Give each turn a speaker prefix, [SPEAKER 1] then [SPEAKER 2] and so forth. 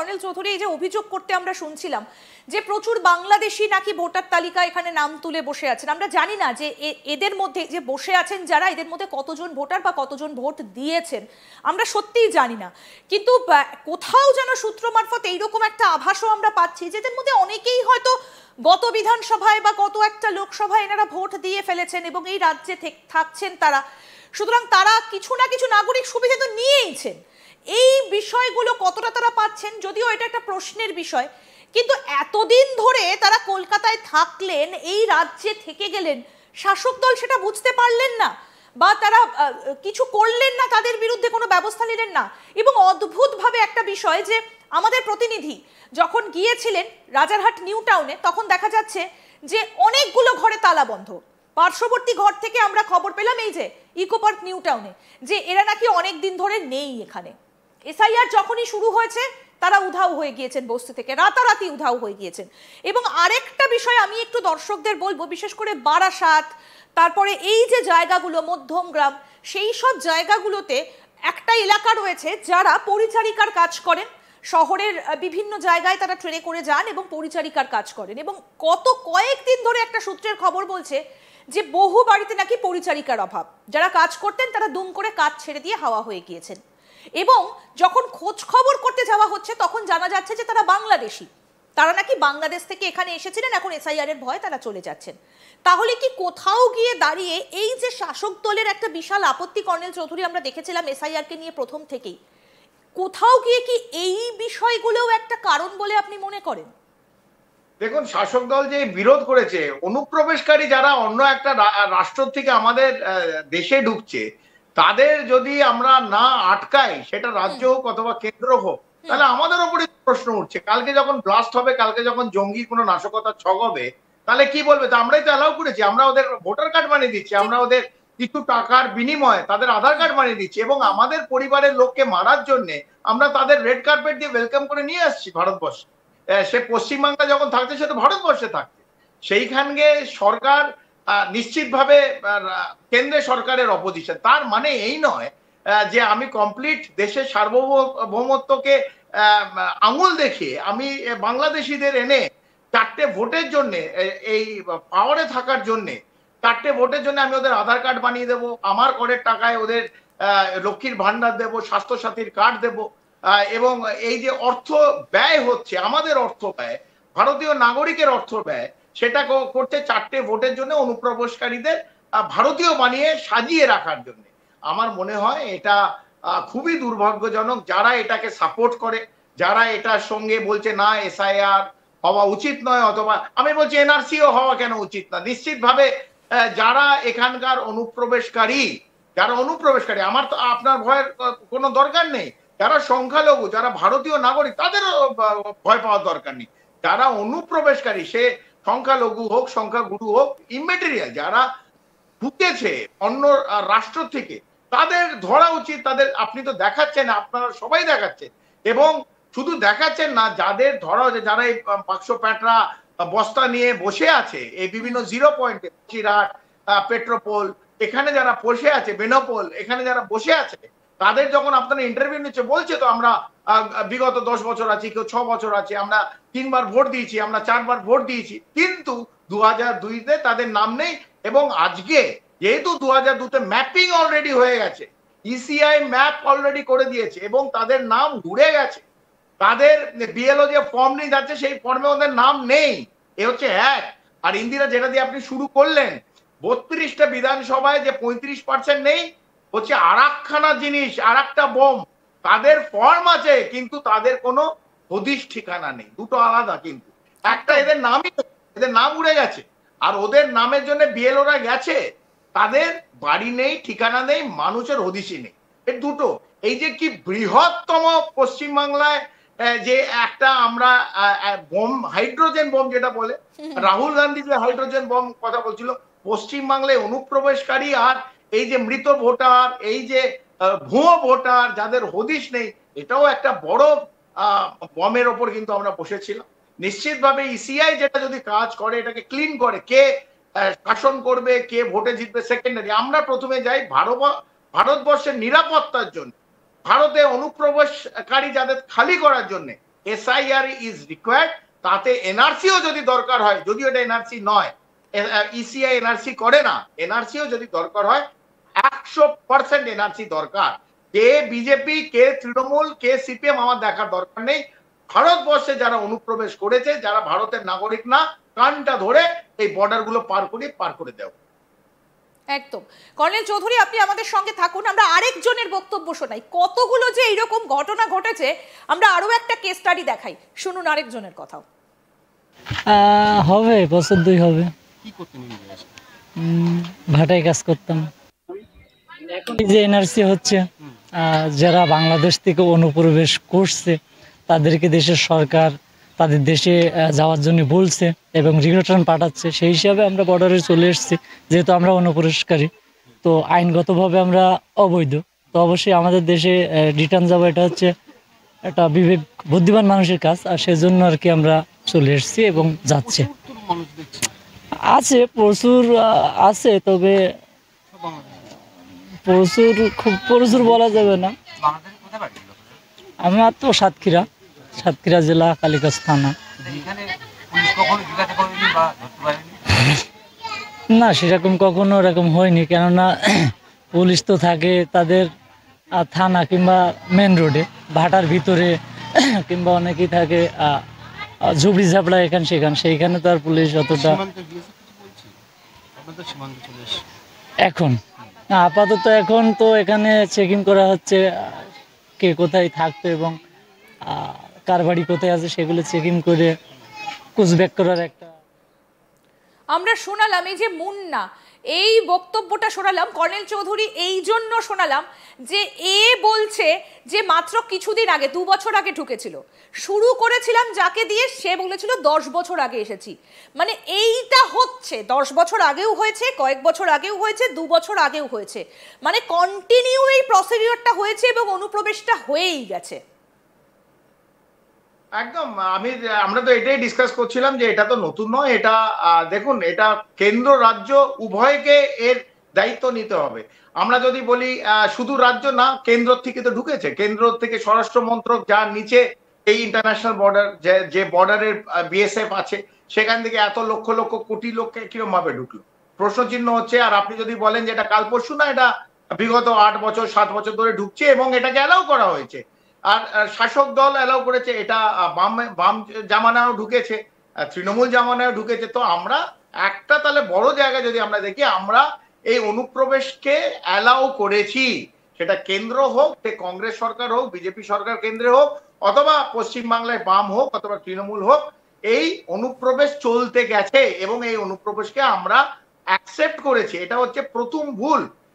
[SPEAKER 1] Colonel Chowdhury, এই যে অভিযোগ করতে আমরা শুনছিলাম যে প্রচুর বাংলাদেশি নাকি ভোটার তালিকা এখানে নাম তুলে বসে আছেন, আমরা জানি না যে এদের মধ্যে যে বসে আছেন যারা, এদের মধ্যে কতজন ভোটার বা কতজন ভোট দিয়েছেন আমরা সত্যিই জানি না, কিন্তু কোথাও যেন সূত্র মারফত এইরকম একটা আভাসও আমরা পাচ্ছি যে এদের মধ্যে অনেকেই হয়তো গত বিধানসভায় বা গত একটা লোকসভায় এনারা ভোট দিয়ে ফেলেছেন এবং এই রাজ্যে থাকছেন তারা, সুতরাং তারা কিছু না কিছু নাগরিক সুবিধা তো নিয়েইছেন। এই বিষয়গুলো কতটা তারা পাচ্ছেন, যদিও এটা একটা প্রশ্নের বিষয়, কিন্তু এতদিন ধরে তারা কলকাতায় থাকলেন, এই রাজ্যে থেকে গেলেন, শাসক দল সেটা বুঝতে পারলেন না বা তারা কিছু করলেন না, তাদের বিরুদ্ধে কোনো ব্যবস্থা নিলেন না। এবং অদ্ভুতভাবে একটা বিষয় যে আমাদের প্রতিনিধি যখন গিয়েছিলেন রাজারহাট নিউ টাউনে, তখন দেখা যাচ্ছে যে অনেকগুলো ঘরে তালা বন্ধ। পার্শ্ববর্তী ঘর থেকে আমরা খবর পেলাম এই যে ইকো পার্ক নিউ টাউনে, যে এরা নাকি অনেক দিন ধরে নেই এখানে। এসআইআর যখনই শুরু হয়েছে তারা উধাও হয়ে গিয়েছেন, বস্তি থেকে রাতারাতি উধাও হয়ে গিয়েছেন। এবং আরেকটা বিষয় আমি একটু দর্শকদের বলবো, বিশেষ করে বারাসাত, তারপরে এই যে জায়গাগুলো মধ্যমগ্রাম, সেই সব জায়গাগুলোতে একটা এলাকা রয়েছে যারা পরিচারিকার কাজ করেন, শহরের বিভিন্ন জায়গায় তারা ট্রেনে করে যান এবং পরিচারিকার কাজ করেন। এবং কয়েকদিন ধরে একটা সূত্রের খবর বলছে যে বহু বাড়িতে নাকি পরিচারিকার অভাব, যারা কাজ করতেন তারা দুম করে কাজ ছেড়ে দিয়ে হাওয়া হয়ে গিয়েছেন। এবং যখন খোঁজ খবর করতে যাওয়া হচ্ছে তখন জানা যাচ্ছে যে তারা বাংলাদেশি, তারা নাকি বাংলাদেশ থেকে এখানে এসেছিলেন, এখন এসআইআর এর ভয়ে তারা চলে যাচ্ছেন। তাহলে কি কোথাও গিয়ে দাঁড়িয়ে এই যে শাসক দলের একটা বিশাল আপত্তি কর্নেল চৌধুরী আমরা দেখেছিলাম এসআইআর কে নিয়ে প্রথম থেকেই, কোথাও গিয়ে কি এই বিষয়গুলোও একটা কারণ বলে আপনি মনে করেন?
[SPEAKER 2] দেখুন, শাসক দল যে বিরোধ করেছে, অনুপ্রবেশকারী যারা অন্য একটা রাষ্ট্র থেকে আমাদের দেশে ঢুকছে, তাদের যদি আমরা না আটকাই, সেটা রাজ্য হোক অথবা কেন্দ্র হোক, তাহলে আমাদের উপরে প্রশ্ন উঠছে। কালকে যখন ব্লাস্ট হবে, কালকে যখন জঙ্গি কোনো নাশকতার ছক হবে, তাহলে কি বলবে? তা আমরাই তো অ্যালাউ করেছি, আমরা ওদের ভোটার কার্ড বানিয়ে দিচ্ছি, আমরা ওদের কিছু টাকার বিনিময়ে তাদের আধার কার্ড বানিয়ে দিচ্ছি, এবং আমাদের পরিবারের লোককে মারার জন্য আমরা তাদের রেড কার্পেট দিয়ে ওয়েলকাম করে নিয়ে আসছি ভারতবর্ষে। সে পশ্চিমবাংলা যখন থাকছে, সে তো ভারতবর্ষে থাকছে। সেইখানকে সরকার নিশ্চিতভাবে কেন্দ্রের সরকারের অপোজিশন। তার মানে এই নয় যে আমি কমপ্লিট দেশের সার্বভৌমত্বকে আঙুল দেখিয়ে আমি বাংলাদেশিদের এনে 4টে ভোটের জন্য, এই পাওয়ারে থাকার জন্য 4টে ভোটের জন্য আমি ওদের আধার কার্ড বানিয়ে দেবো, আমার করের টাকায় ওদের লক্ষ্মীর ভান্ডার দেবো, স্বাস্থ্যসাথীর কার্ড দেবো, এবং এই যে অর্থ ব্যয় হচ্ছে, আমাদের অর্থ ব্যয়, ভারতীয় নাগরিকের অর্থ ব্যয়, সেটা করতে 4টে ভোটের জন্য অনুপ্রবেশকারীদের ভারতীয় বানিয়ে সাজিয়ে রাখার জন্য। আমার মনে হয় এটা খুবই দুর্ভাগ্যজনক। যারা এটাকে সাপোর্ট করে, যারা এটার সঙ্গে বলছে না এসআইআর হওয়া উচিত নয়, অথবা আমি বলছি এনআরসিও হওয়া কেন উচিত না, নিশ্চিতভাবে যারা এখানকার অনুপ্রবেশকারী, আমার তো আপনার ভয়ের কোনো দরকার নেই। যারা সংখ্যালঘু, যারা ভারতীয় নাগরিক, তাদেরও ভয় পাওয়ার দরকার নেই। যারা অনুপ্রবেশকারী, সে সংখ্যালঘু হোক সংখ্যাগুরু হোক, ইমেটেরিয়াল যারা ঢুকেছে অন্য রাষ্ট্র থেকে, তাদের ধরা উচিত। তাদের আপনি তো দেখাচ্ছেন, আপনারা সবাই দেখাচ্ছেন, এবং শুধু দেখাচ্ছেন না, যাদের ধরা হচ্ছে, যারা এই বাক্স প্যাটরা বস্তা নিয়ে বসে আছে এই বিভিন্ন জিরো পয়েন্টে, চিরাট, পেট্রোপোল, এখানে যারা বসে আছে, বেনপোল, এখানে যারা বসে আছে, তাদের যখন আপনারা ইন্টারভিউ নিচ্ছে, বলছে তো আমরা বিগত 10 বছর আছি, কেউ 6 বছর আছে, আমরা 3 বার ভোট দিয়েছি, আমরা 4 বার ভোট দিয়েছি, কিন্তু 2002-তে তাদের নাম নেই। এবং আজকে যেহেতু 2002-তে ম্যাপিং অলরেডি হয়ে গেছে, ইসিআই ম্যাপ অলরেডি করে দিয়েছে এবং তাদের নাম ঘুরে গেছে, তাদের বিএলও যে ফর্ম নিয়ে যাচ্ছে সেই ফর্মে ওদের নাম নেই। এ হচ্ছে এক। আর ইন্দিরা, যেটা দিয়ে আপনি শুরু করলেন, 32টা বিধানসভায় যে 35% নেই, হচ্ছে আরাকখানা জিনিস, আরেকটা বোম। তাদের ফর্ম আছে কিন্তু তাদের কোনো হদিশ ঠিকানা নেই, দুটো আলাদা। কিন্তু একটা, এদের নামই, এদের নাম উড়ে গেছে, আর ওদের নামের জন্য বিএলওরা গেছে, তাদের বাড়ি নেই, ঠিকানা নেই, মানুষের হদিশই নেই। এই দুটো, এই যে কি বৃহত্তম পশ্চিমবাংলায় যে একটা আমরা বোম, হাইড্রোজেন বোম যেটা বলে, রাহুল গান্ধী যে হাইড্রোজেন বোম কথা বলছিল, পশ্চিমবাংলায় অনুপ্রবেশকারী আর এই যে মৃত ভোটার, এই যে ভুয়ো ভোটার, যাদের হদিশ নেই, এটাও একটা বড় বমের ওপর কিন্তু আমরা বসেছিলাম। নিশ্চিতভাবে ইসিআই যেটা যদি কাজ করে, এটাকে ক্লিন করে, কে শাসন করবে, কে ভোটে জিতবে সেকেন্ডারি। আমরা প্রথমে যাই ভারতবর্ষের নিরাপত্তার জন্য, ভারতে অনুপ্রবেশকারী যাদের খালি করার জন্য, এসআইআর ইজ রিকোয়ার্ড, তাতে এনআরসিও যদি দরকার হয়, যদিও এটা এনআরসি নয়, ইসিআই এনআরসি করে না, এনআরসিও যদি দরকার হয় 100% এনআরসি দরকার। কে বিজেপি, কে তৃণমূল, কে সিপিএম আমার দেখার দরকার নেই। ভারতবর্ষে যারা অনুপ্রবেশ করেছে, যারা ভারতের নাগরিক না, কানটা ধরে এই বর্ডার গুলো পার করে দেও।
[SPEAKER 1] একদম। কর্নেল চৌধুরী, আপনি আমাদের সঙ্গে থাকুন, আমরা আরেকজনের বক্তব্য শোনাই। কতগুলো যে এইরকম ঘটনা ঘটেছে, আমরা আরো একটা কেস স্টাডি দেখাই, শুনুন আরেকজনের কথাও।
[SPEAKER 3] হবে, বছর 2 হবে।
[SPEAKER 4] কি করতেন?
[SPEAKER 3] ভাটায় কাজ করতাম। এখন এই যে এনআরসি হচ্ছে, যারা বাংলাদেশ থেকে অনুপ্রবেশ করছে তাদেরকে দেশের সরকার তাদের দেশে যাওয়ার জন্য বলছে এবং রিটার্ন পাঠাচ্ছে। সেই হিসাবে আমরা বর্ডারে চলে এসেছি, যেহেতু আমরা অনুপ্রবেশকারী, তো আইনগতভাবে আমরা অবৈধ, তো অবশ্যই আমাদের দেশে রিটার্ন যাবো, এটা হচ্ছে একটা বিবেক বুদ্ধিমান মানুষের কাজ, আর সেজন্য আর কি আমরা চলে এসেছি এবং যাচ্ছে। আছে প্রচুর, আছে, তবে প্রচুর বলা যাবে না। আমার তো সাতক্ষীরা জেলা, কালিকাজ থানা। না, সেরকম কখনো এরকম হয়নি, কেননা পুলিশ তো থাকে তাদের থানা কিংবা মেন রোডে, ভাটার ভিতরে, কিংবা অনেকেই থাকে ঝুপড়ি ঝাপড়া এখান সেখান, সেইখানে তো আর পুলিশ অতটা এখন না। আপাতত এখন তো এখানে চেকিং করা হচ্ছে, কে কোথায় থাকতো এবং কার বাড়ি কোথায় আছে সেগুলো চেকিং করে কুচব্যাক করার একটা।
[SPEAKER 1] আমরা শোনালাম এই যে মুন্না, এই বক্তব্যটা শোনালাম কর্নেল চৌধুরী, এই জন্য শোনালাম যে এ বলছে যে মাত্র কিছুদিন আগে, 2 বছর আগে ঢুকেছিল, শুরু করেছিলাম যাকে দিয়ে, সে বলেছিল 10 বছর আগে এসেছি। মানে এইটা হচ্ছে 10 বছর আগেও হয়েছে, কয়েক বছর আগেও হয়েছে, 2 বছর আগেও হয়েছে, মানে কন্টিনিউ এই প্রসিডিওরটা হয়েছে এবং অনুপ্রবেশটা হয়েই গেছে।
[SPEAKER 2] একদম। আমরা তো এটাই ডিসকাস করছিলাম যে এটা তো নতুন নয়, এটা দেখুন, এটা কেন্দ্র রাজ্য উভয়কে এর দায়িত্ব নিতে হবে। আমরা যদি বলি শুধু রাজ্য না, কেন্দ্র থেকে তো ঢুকেছে, কেন্দ্র থেকে স্বরাষ্ট্র মন্ত্রক, যার নিচে এই ইন্টারন্যাশনাল বর্ডার, যে বর্ডারের বিএসএফ আছে, সেখান থেকে এত লক্ষ লক্ষ কোটি লোককে কিরকম ভাবে ঢুকলো, প্রশ্ন চিহ্ন হচ্ছে। আর আপনি যদি বলেন যে এটা কাল পরশু না, এটা বিগত 8 বছর 7 বছর ধরে ঢুকছে এবং এটাকে অ্যালাউ করা হয়েছে। আর শাসক দল অ্যালাউ করেছে, এটা বাম জামানাও ঢুকেছে, তৃণমূল জামানাও ঢুকেছে। তো আমরা একটা তাহলে বড় জায়গা যদি আমরা দেখি, আমরা এই অনুপ্রবেশকে অ্যালাউ করেছি, সেটা কেন্দ্র হোক, সে কংগ্রেস সরকার হোক, বিজেপি সরকার কেন্দ্রে হোক, অথবা পশ্চিমবাংলায় বাম হোক, অথবা তৃণমূল হোক, এই অনুপ্রবেশ চলতে গেছে এবং এই অনুপ্রবেশকে আমরা অ্যাকসেপ্ট করেছি। এটা হচ্ছে প্রথম ভুল।